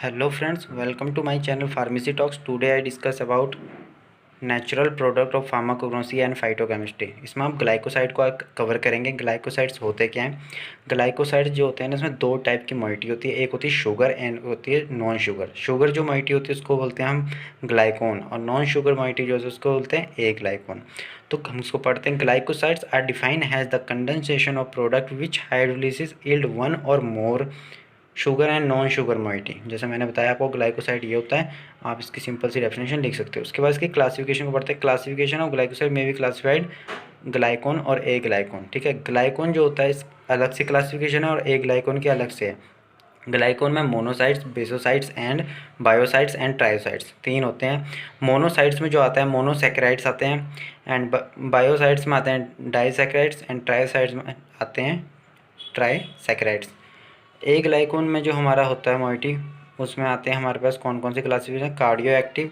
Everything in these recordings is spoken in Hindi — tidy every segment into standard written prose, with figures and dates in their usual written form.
Hello friends, welcome to my channel Pharmacy Talks. Today I discuss about natural product of pharmacognosy and phytochemistry. इसमें हम ग्लाइकोसाइड को कवर करेंगे। ग्लाइकोसाइड्स होते क्या हैं? ग्लाइकोसाइड्स जो होते हैं ना, इसमें दो टाइप की मोइटी होती है। एक होती है शुगर एंड होती है नॉन शुगर। शुगर जो मोइटी होती है उसको बोलते हैं हम ग्लाइकोन, और नॉन शुगर मोइटी जो है उसको बोलते हैं ए ग्लाइकोन। तो हम उसको पढ़ते हैं। Glycosides are defined has the condensation of product which hydrolysis yield one or more sugar and non sugar moiety. जैसे मैंने बताया आपको, ग्लाइकोसाइड ये होता है। आप इसकी सिंपल सी डेफिनेशन लिख सकते हो। उसके बाद इसकी क्लासिफिकेशन को पढ़ते हैं। क्लासिफिकेशन ऑफ ग्लाइकोसाइड में भी क्लासिफाइड ग्लाइकोन और ए ग्लाइकोन। ठीक है, ग्लाइकोन जो होता है इस अलग से क्लासिफिकेशन है और ए ग्लाइकोन के अलग से है। ग्लाइकोन में मोनोसाइड्स, बेसोसाइड्स एंड बायोसाइड्स एंड ट्रायोसाइड्स तीन होते हैं। मोनोसाइड्स में जो आता है मोनोसैकेराइड्स आते हैं, एंड बायोसाइड्स में आते हैं डाइसैकेराइड्स, एंड ट्रायोसाइड्स में आते हैं ट्राइसैकेराइड्स। ए ग्लाइकोन में जो हमारा होता है मोइटी, उसमें आते हैं हमारे पास कौन कौन से classification? Cardio active,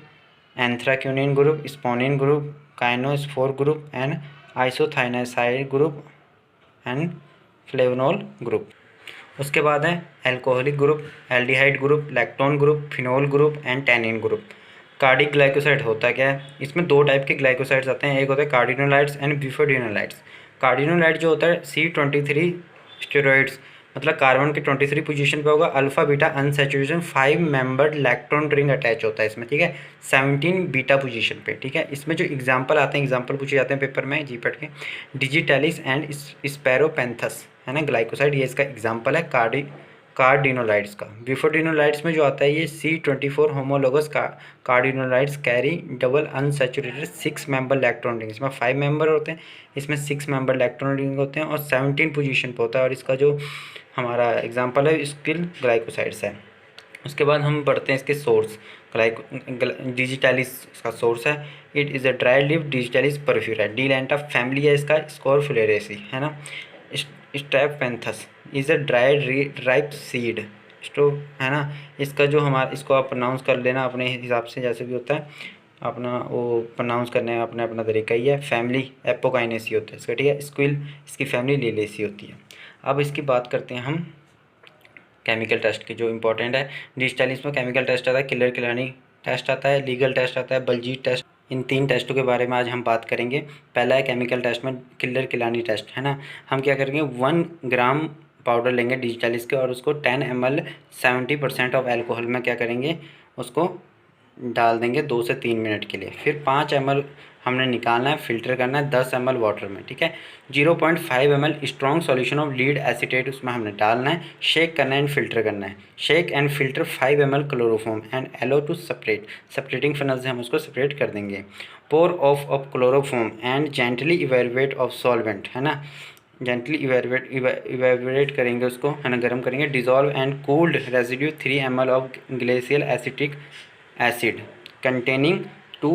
anthraquinone group, saponin group, काइनोस्फोर group and isothiocyanate group and flavonol group. उसके बाद है alcoholic group, aldehyde group, lactone group, phenol group and tannin group. Cardiac glycoside होता क्या है? इसमें दो टाइप के ग्लाइकोसाइड्स आते हैं। एक होता है कार्डिनोलाइड्स एंड बिफोडिनोलाइड्स। कार्डिनोलाइड जो होता है C23 स्टेरॉइड्स, मतलब कार्बन के 23 पोजीशन पे होगा। Alpha beta unsaturation 5 membered electron ring attach होता है इसमें। ठीक है, 17 बीटा पोजीशन पे। ठीक है, इसमें जो एग्जांपल आते हैं, एग्जांपल पूछे जाते हैं पेपर में जीपेट के, डिजिटैलिस एंड स्पैरोपेंथस है ना ग्लाइकोसाइड, ये इसका एग्जांपल है कार्डिनोलाइड्स का। बिफोडिनोलाइड्स में जो आता है ये C24 homologous cardenolides carry double unsaturated 6 member electron ring. इसमें 5 मेंबर होते हैं, इसमें 6 मेंबर इलेक्ट्रॉन रिंग होते हैं और 17 पोजीशन पे होता है। और इसका जो हमारा एग्जांपल है स्किल ग्लाइकोसाइड्स है। उसके बाद हम पढ़ते हैं इसके सोर्स। डिजिटैलिस इसका सोर्स है। It is a dry leaf digitalis purpurea. D lanata family है इसका, स्कोरफुलेरेसी है ना। Strophanthus is a ripe seed स्टो है ना। इसका जो हमारा, इसको आप प्रोनाउंस कर लेना अपने हिसाब से, जैसे भी होता है अपना वो प्रोनाउंस करने का अपना अपना तरीका ही है। फैमिली एपोकाइनेसी होता है इसका। ठीक है, स्क्विल इसकी फैमिली लेलेसी होती है। अब इसकी बात करते हैं हम केमिकल टेस्ट की, जो इंपॉर्टेंट है। डिजिटैलिस में केमिकल टेस्ट आता है, किलर किलानी टेस्ट आता है, लीगल टेस्ट आता है, बलजीत टेस्ट। इन तीन टेस्टों के बारे में आज हम बात करेंगे। पहला है केमिकल टेस्ट में किलर किलानी टेस्ट है ना। हम क्या करेंगे, 1 ग्राम पाउडर लेंगे डिजिटैलिस के और उसको 10 ml 70% ऑफ एल्कोहल में क्या करेंगे, उसको डाल देंगे 2 से 3 मिनट के लिए। फिर 5 ml हमने निकालना है, फिल्टर करना है 10 ml वाटर में। ठीक है, 0.5 ml strong solution of lead acetate उसमें हमने डालना है, शेक करना है एंड फिल्टर करना है। Shake and filter 5 ml chloroform and allow to separate. Separating funnel से हम उसको सेपरेट कर देंगे। Pour of chloroform and gently evaluate of solvent है ना। जेंटली इवेपोरेट करेंगे उसको है ना, गर्म करेंगे। Dissolve and cooled residue 3 ml of glacial acetic acid containing 2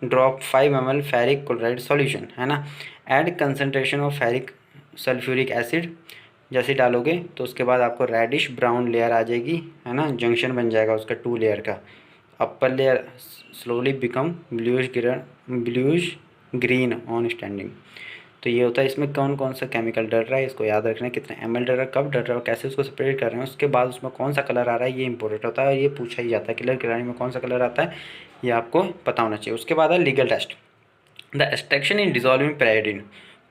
drop 5 ml ferric chloride solution है ना। Add concentration of ferric sulphuric acid. जैसे डालोगे तो उसके बाद आपको रेडिश ब्राउन लेयर आ जाएगी है ना, जंक्शन बन जाएगा उसका 2 लेयर का। Upper layer slowly become bluish green on standing. तो ये होता है। इसमें कौन कौन सा केमिकल डल रहा है इसको याद रखना है, कितना ml डल रहा है, कब डल रहा है, कैसे उसको सेपरेट कर रहे हैं। उसके बाद उसमें कौन सा कलर आ रहा है, ये इंपॉर्टेंट होता है और ये पूछा ही जाता है। किलर किलानी में कौन सा कलर आता है ये आपको पता होना चाहिए। उसके बाद है legal test. The extraction in dissolving pyridine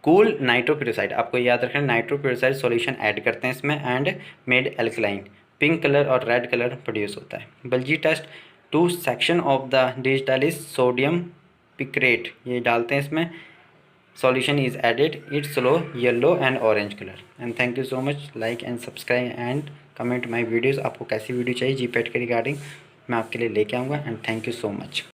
cool nitroprusside. आपको याद रखना है, नाइट्रोपिरोसाइड सॉल्यूशन ऐड करते हैं इसमें and made alkaline. Pink colour और रेड कलर प्रोड्यूस होता है। Baljet test to section of the digitalis sodium picrate, ये डालते हैं इसमें। Solution is added, it's slow yellow and orange color. And thank you so much. Like and subscribe and comment my videos. आपको कैसी वीडियो चाहिए जीपेट के रिगार्डिंग, मैं आपके लिए लेके आऊँगा। And thank you so much.